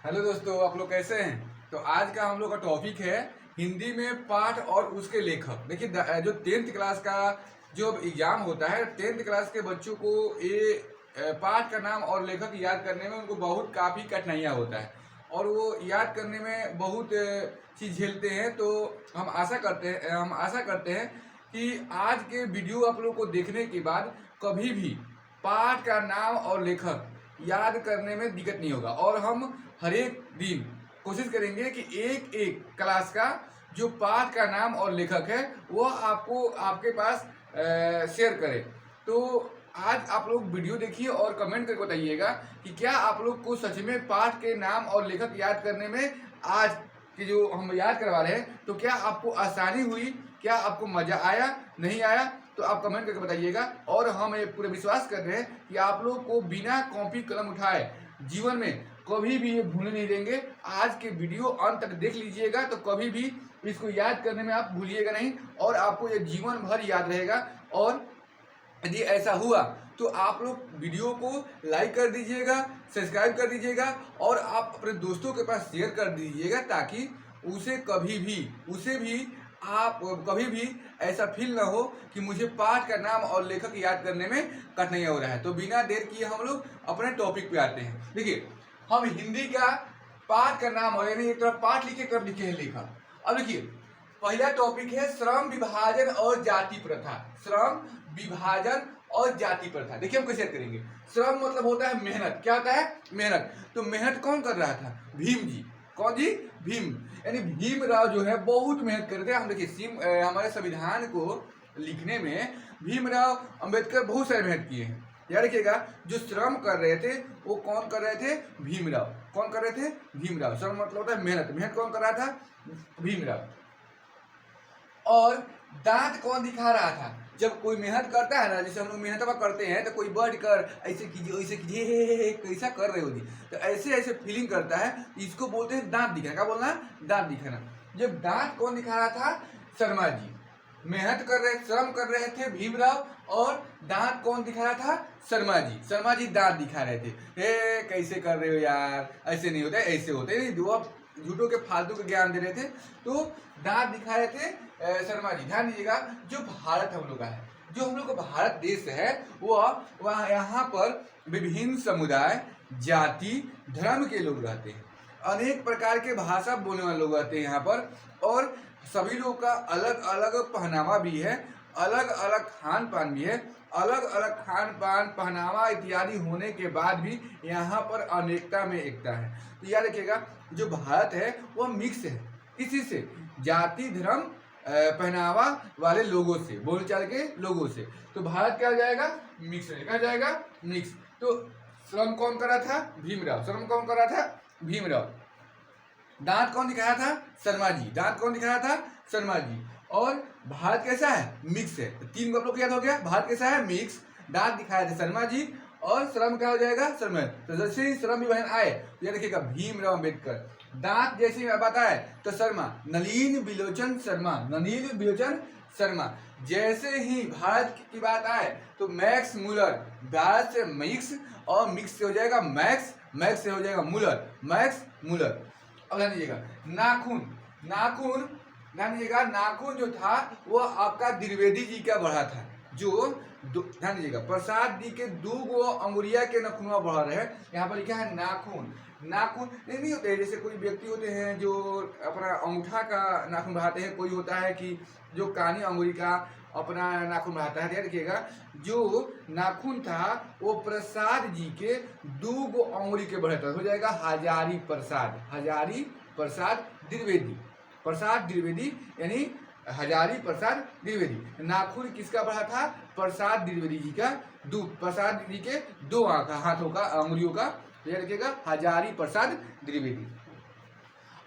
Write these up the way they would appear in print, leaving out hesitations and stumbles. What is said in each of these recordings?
Hello दोस्तों, आप लोग कैसे हैं। तो आज का हम लोग का टॉपिक है हिंदी में पाठ और उसके लेखक। देखिए जो 10th क्लास का जो एग्जाम होता है, 10th क्लास के बच्चों को ये पाठ का नाम और लेखक याद करने में उनको बहुत काफ़ी कठिनाइयाँ होता है और वो याद करने में बहुत चीज़ झेलते हैं। तो हम आशा करते हैं कि आज के वीडियो आप लोग को देखने के बाद कभी भी पाठ का नाम और लेखक याद करने में दिक्कत नहीं होगा। और हम हर एक दिन कोशिश करेंगे कि एक एक क्लास का जो पाठ का नाम और लेखक है वो आपको आपके पास शेयर करें। तो आज आप लोग वीडियो देखिए और कमेंट करके बताइएगा कि क्या आप लोग को सच में पाठ के नाम और लेखक याद करने में आज कि जो हम याद करवा रहे हैं तो क्या आपको आसानी हुई, क्या आपको मज़ा आया, नहीं आया, तो आप कमेंट करके बताइएगा। और हम ये पूरे विश्वास कर रहे हैं कि आप लोग को बिना कॉपी कलम उठाए जीवन में कभी भी ये भूलने नहीं देंगे। आज के वीडियो अंत तक देख लीजिएगा तो कभी भी इसको याद करने में आप भूलिएगा नहीं और आपको ये जीवन भर याद रहेगा। और यदि ऐसा हुआ तो आप लोग वीडियो को लाइक कर दीजिएगा, सब्सक्राइब कर दीजिएगा और आप अपने दोस्तों के पास शेयर कर दीजिएगा ताकि उसे भी आप कभी भी ऐसा फील ना हो कि मुझे पाठ का नाम और लेखक याद करने में कठिनाइयाँ हो रहा है। तो बिना देर किए हम लोग अपने टॉपिक पे आते हैं। देखिए, हम हिंदी का पाठ का नाम और यानी एक तरफ पाठ लिखे एक तरफ लिखे हैं लेखक। अब देखिए, पहला टॉपिक है श्रम विभाजन और जाति प्रथा। श्रम विभाजन और जाति प्रथा। देखिए हम कैसे करेंगे। श्रम मतलब होता है मेहनत। क्या होता है? मेहनत। तो मेहनत कौन कर रहा था? भीम जी। कौन जी? भीम। यानी भीमराव जो है बहुत मेहनत करते हैं। हम देखिए हमारे संविधान को लिखने में भीमराव अंबेडकर बहुत सारे मेहनत किए हैं। याद रखिएगा, जो श्रम कर रहे थे वो कौन कर रहे थे? भीमराव। कौन कर रहे थे? भीमराव। श्रम मतलब होता है मेहनत। मेहनत कौन कर रहा था? भीमराव। और दांत कौन दिखा रहा था? जब कोई मेहनत करता है ना, जैसे हम लोग मेहनत करते हैं तो कोई बढ़ कर ऐसे कीजिए वैसे कीजिए कैसा कर रहे हो जी, तो ऐसे ऐसे फीलिंग करता है, इसको बोलते हैं दांत दिखाना। क्या बोलना? दांत दिखाना। जब दांत कौन दिखा रहा था? शर्मा जी। मेहनत कर रहे, श्रम कर रहे थे भीमराव और दांत कौन दिखा रहा था? शर्मा जी। शर्मा जी दांत दिखा रहे थे। हे कैसे कर रहे हो यार, ऐसे नहीं होता, ऐसे होते नहीं, दो आप झूठों के फालतू के ज्ञान दे रहे थे। तो दांत दिखा रहे थे शर्मा जी। ध्यान दीजिएगा, जो भारत हम लोग का है, जो हम लोग का भारत देश है, वो वहाँ यहाँ पर विभिन्न समुदाय, जाति, धर्म के लोग रहते हैं। अनेक प्रकार के भाषा बोलने वाले लोग रहते हैं यहाँ पर। और सभी लोग का अलग अलग पहनावा भी है, अलग अलग खान पान भी है। अलग अलग खान पान, पहनावा इत्यादि होने के बाद भी यहाँ पर अनेकता में एकता है। तो याद रखिएगा, जो भारत है वो मिक्स है। किसी से? जाति, धर्म, पहनावा वाले लोगों से, बोलचाल के लोगों से। तो भारत क्या हो जाएगा? मिक्स है। क्या जाएगा? मिक्स। तो श्रम कौन कर रहा था? भीमराव। श्रम कौन कर रहा था? भीमराव। दांत कौन दिखा रहा था? शर्मा जी। दांत कौन दिखा रहा था? शर्मा जी। और भारत कैसा है? मिक्स है। तो तीन को आप लोग को याद हो गया। भारत कैसा है? मिक्स। दांत दिखाया था शर्मा जी और श्रम क्या हो जाएगा? शर्मा। तो जैसे ही श्रम विभाजन आए तो याद रखिएगा भीमराव अम्बेडकर। दांत जैसे ही बताए तो शर्मा, नलिन बिलोचन शर्मा। नलिन बिलोचन शर्मा। जैसे ही भारत की बात आए तो मैक्स मूलर। भारत से मिक्स और मिक्स से हो जाएगा मैक्स, मैक्स से हो जाएगा मूलर, मैक्स मूलर। अब ध्यान दीजिएगा, नाखून। नाखून ध्यान दीजिएगा, नाखून जो था वो आपका द्विवेदी जी का बढ़ा था। जो ध्यान दीजिएगा, प्रसाद जी के दो गो अंगुरिया के नखुनवा बढ़ा रहे हैं। यहाँ पर लिखा है नाखून। नाखून नहीं होते, जैसे कोई व्यक्ति होते हैं जो अपना अंगूठा का नाखून बढ़ाते हैं, कोई होता है कि जो कानी अंगुरी का अपना नाखून बढ़ाता है। ध्यान रखिएगा, जो नाखून था वो प्रसाद जी के दो गो अंगुरी के बढ़ा था। हो जाएगा हजारी प्रसाद। हजारी प्रसाद द्विवेदी। प्रसाद द्विवेदी यानी हजारी प्रसाद द्विवेदी। नाखून किसका बढ़ा था? प्रसाद द्विवेदी जी का। दो प्रसाद जी के दो हाथों का, अंगुलियों का। याद रखिएगा, हजारी प्रसाद द्विवेदी।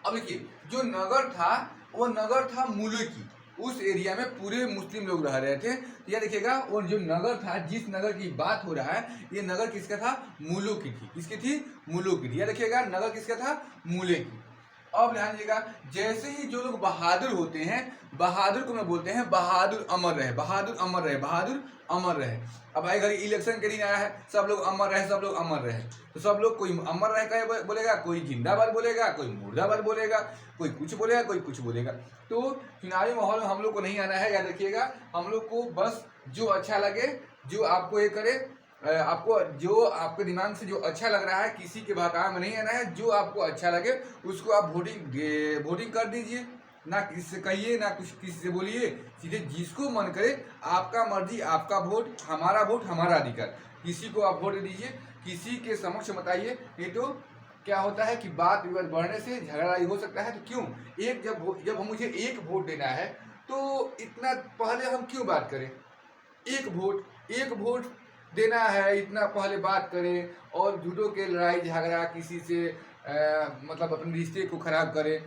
अब देखिए, जो नगर था वो नगर था मूले की। उस एरिया में पूरे मुस्लिम लोग रह रहे थे। तो याद रखिएगा, वो जो नगर था, जिस नगर की बात हो रहा है, ये नगर किसका था? मूलों की थी। किसकी थी? मूलों की थी। याद रखिएगा, नगर किसका था? मूले की। अब ध्यान दीजिएगा, जैसे ही जो लोग बहादुर होते हैं, बहादुर को मैं बोलते हैं बहादुर अमर रहे, बहादुर अमर रहे, बहादुर अमर रहे। अब भाई घर इलेक्शन के दिन आया है, सब लोग अमर रहे, सब लोग अमर रहे, तो सब लोग कोई अमर रहे का बोलेगा, कोई जिंदाबाद बोलेगा, कोई मुर्दाबाद बोलेगा, कोई कुछ बोलेगा, कोई कुछ बोलेगा। तो चुनावी माहौल में हम लोग को नहीं आना है, याद रखिएगा। हम लोग को बस जो अच्छा लगे, जो आपको ये करे, आपको जो आपके दिमाग से जो अच्छा लग रहा है, किसी के बहकावे में नहीं आना है। जो आपको अच्छा लगे उसको आप वोटिंग कर दीजिए, ना किसी से कहिए, ना कुछ किसी से बोलिए, सीधे जिसको मन करे, आपका मर्जी, आपका वोट, हमारा अधिकार, किसी को आप वोट दीजिए, किसी के समक्ष मत आइए। नहीं तो क्या होता है कि बात विवाद बढ़ने से झगड़ा हो सकता है। तो क्यों एक जब मुझे एक वोट देना है, तो इतना पहले हम क्यों बात करें? एक वोट देना है, इतना पहले बात करें और झूठों के लड़ाई झगड़ा, किसी से मतलब अपने रिश्ते को खराब करें।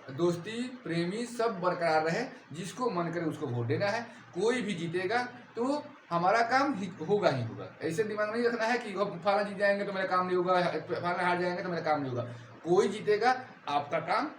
दोस्ती प्रेमी सब बरकरार रहे, जिसको मन करे उसको वोट देना है। कोई भी जीतेगा तो हमारा काम होगा ही होगा। ऐसे दिमाग नहीं रखना है कि फलाना जीत जाएंगे तो मेरा काम नहीं होगा, फलाना हार जाएंगे तो मेरा काम नहीं होगा। कोई जीतेगा, आपका काम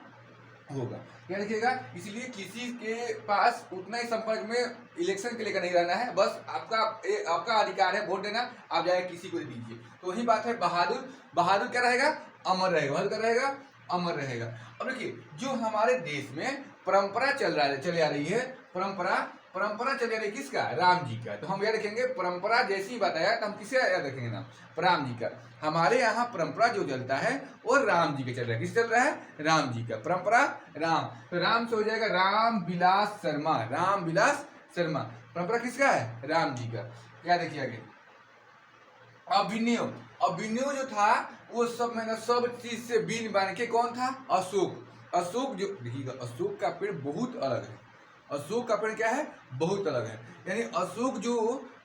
होगा, क्या रखिएगा। इसलिए किसी के पास उतना ही संपर्क में इलेक्शन के लेकर नहीं रहना है। बस आपका अधिकार है वोट देना, आप जाए किसी को दे दीजिए। तो वही बात है, बहादुर क्या रहेगा? अमर रहेगा। बहादुर क्या रहेगा? अमर रहेगा। अब देखिए, जो हमारे देश में परंपरा चले आ रही है, परंपरा चले आ रही किसका? राम जी का। तो हम याद रखेंगे, परंपरा जैसी ही बताया तो हम किसे याद रखेंगे? नाम राम जी का। हमारे यहाँ परंपरा जो चलता है वो राम जी का चल रहा है। किस चल रहा है? राम जी का परंपरा, राम। तो राम से हो जाएगा राम विलास शर्मा, राम विलास शर्मा। परंपरा किसका है? राम जी का। क्या देखिए आगे, अभिनव जो था वो सब चीज से बीन बान के, कौन था? अशोक जो देखिएगा, अशोक का पेड़ बहुत अलग है। अशोक का पेड़ क्या है? बहुत अलग है। यानी अशोक जो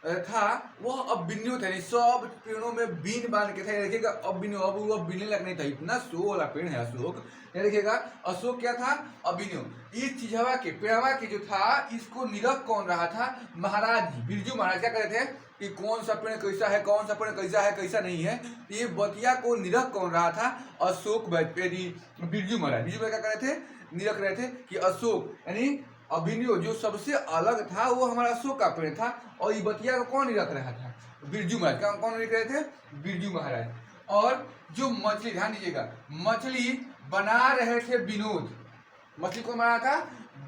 था वह अभिनव था, सब पेड़ों में बीन बांध के था। देखिएगा अभिनव, अब वो बीनने लगने था, इतना शो वाला पेड़ है अशोक। देखिएगा अशोक क्या था? अभिनव। इस चीजवा के पेड़वा के जो था, इसको निरख कौन रहा था? महाराज जी, बिरजू महाराज क्या करे थे कि कौन सा पेड़ कैसा है, कौन सा पेड़ कैसा है, कैसा नहीं है। ये बतिया को निरख कौन रहा था? अशोक बिरजू महाराज। बिरजू क्या करे थे? निरख रहे थे कि अशोक यानी अभिनव जो सबसे अलग था वो हमारा अशोक का पेड़ था। और ये बतिया को कौन रख रहा था? बिरजू महाराज। कौन लिख रहे थे? बिरजू महाराज। और जो मछली, ध्यान दीजिएगा, मछली बना रहे थे विनोद। मछली को बना था?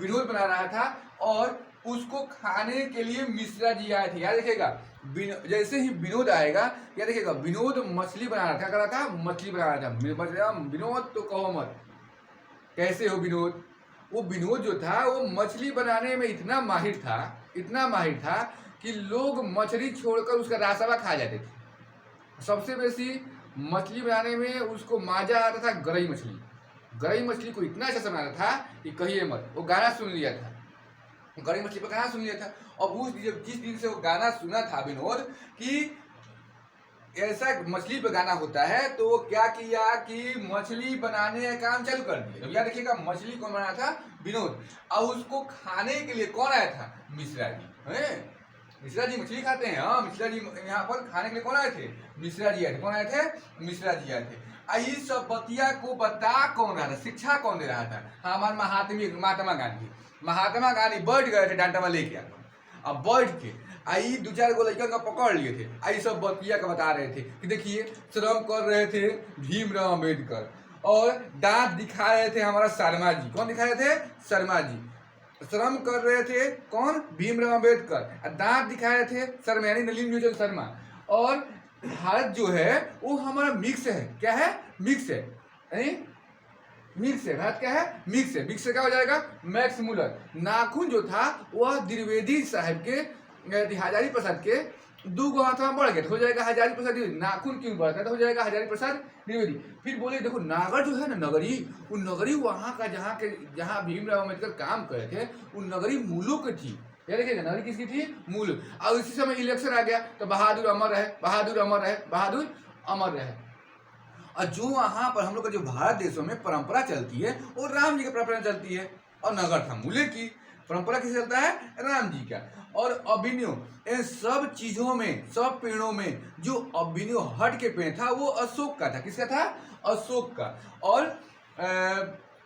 विनोद बना रहा था। और उसको खाने के लिए मिश्रा जी आए थे। याद रखिएगा, जैसे ही विनोद आएगा, याद रखिएगा, विनोद मछली बना रहा था। क्या कर रहा था? मछली बना रहा था। विनोद तो कहो मत, कैसे हो विनोद? वो विनोद जो था वो मछली बनाने में इतना माहिर था कि लोग मछली छोड़कर उसका रासावा खा जाते थे। सबसे बेसी मछली बनाने में उसको मजा आता था गरई मछली को इतना अच्छा बनाता था कि कहिए मत। वो गाना सुन लिया था, गरई मछली पर गाना सुन लिया था। और जिस दिन से वो गाना सुना था विनोद कि ऐसा मछली पे गाना होता है, तो वो क्या किया कि मछली बनाने का काम चालू कर दिया। याद रखिएगा, मछली कौन बनाया था? विनोद। और उसको खाने के लिए कौन आया था? मिश्रा जी। मिश्रा जी मछली खाते हैं। हाँ, मिश्रा जी यहाँ पर खाने के लिए कौन आए थे? मिश्रा जी आए थे। कौन आए थे? मिश्रा जी आए थे। इस बतिया को बता कौन रहा था? शिक्षा कौन दे रहा था? हाँ, हमारे महात्मा गांधी बैठ गए थे डांटा में लेके आकर। अब बैठ के आई 2-4 गो लड़का का पकड़ लिए थे। आई सब बतिया का बता रहे थे कि देखिए श्रम कर रहे थे भीमराव अम्बेडकर, और दांत दिखा रहे थे हमारा शर्मा जी। कौन दिखा रहे थे? शर्मा जी। श्रम कर रहे थे कौन? भीमराव अम्बेडकर। दांत दिखा रहे थे शर्मा, यानी नलिन न्यूटन शर्मा। और भारत जो है वो हमारा मिक्स है। क्या है? मिक्स है, यानी मिक्स है। भारत क्या है? मिक्स है। मिक्स से क्या हो जाएगा? Max Muller. नाखून जो था वह द्विवेदी साहब के, हजारी प्रसाद के 2 गो हाथ में बढ़ गया, तो हो जाएगा हजारी प्रसाद द्विवेदी। नाखून क्यों बढ़ता है? तो हो जाएगा हजारी प्रसाद द्विवेदी। फिर बोले देखो, नागर जो है ना, नगरी, वो नगरी वहाँ का जहाँ भीमराव अम्बेडकर काम करे थे, वो नगरी मूलों की थी। याद रखिएगा, नगरी किसकी थी? मूल। और इसी समय इलेक्शन आ गया तो बहादुर अमर रहे, बहादुर अमर रहे, बहादुर अमर रहे। और जो वहाँ पर हम लोग का जो भारत देशों में परंपरा चलती है वो राम जी की परंपरा चलती है। और नगर था मूल्य की परंपरा किसे चलता है? राम जी का। और अभिनव, इन सब चीजों में, सब पेड़ों में जो अभिनव हट के पेड़ था वो अशोक का था। किसका था? अशोक का। और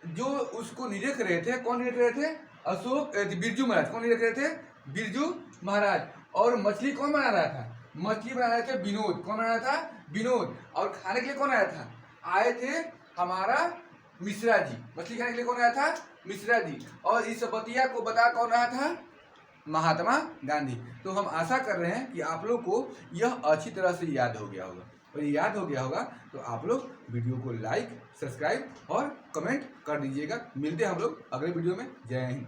जो उसको निरख रहे थे, कौन निरख रहे थे? बिरजू महाराज। कौन निरख रहे थे? बिरजू महाराज। और मछली कौन बना रहा था? मछली बना रहे थे विनोद। कौन बना रहा था? विनोद। और खाने के लिए कौन आया था? आए थे हमारा मिश्रा जी। मछली खाने के लिए कौन आया था? मिश्रा जी। और इस बतिया को बता कौन रहा था? महात्मा गांधी। तो हम आशा कर रहे हैं कि आप लोग को यह अच्छी तरह से याद हो गया होगा, और ये याद हो गया होगा तो आप लोग वीडियो को लाइक, सब्सक्राइब और कमेंट कर दीजिएगा। मिलते हैं हम लोग अगले वीडियो में। जय हिंद।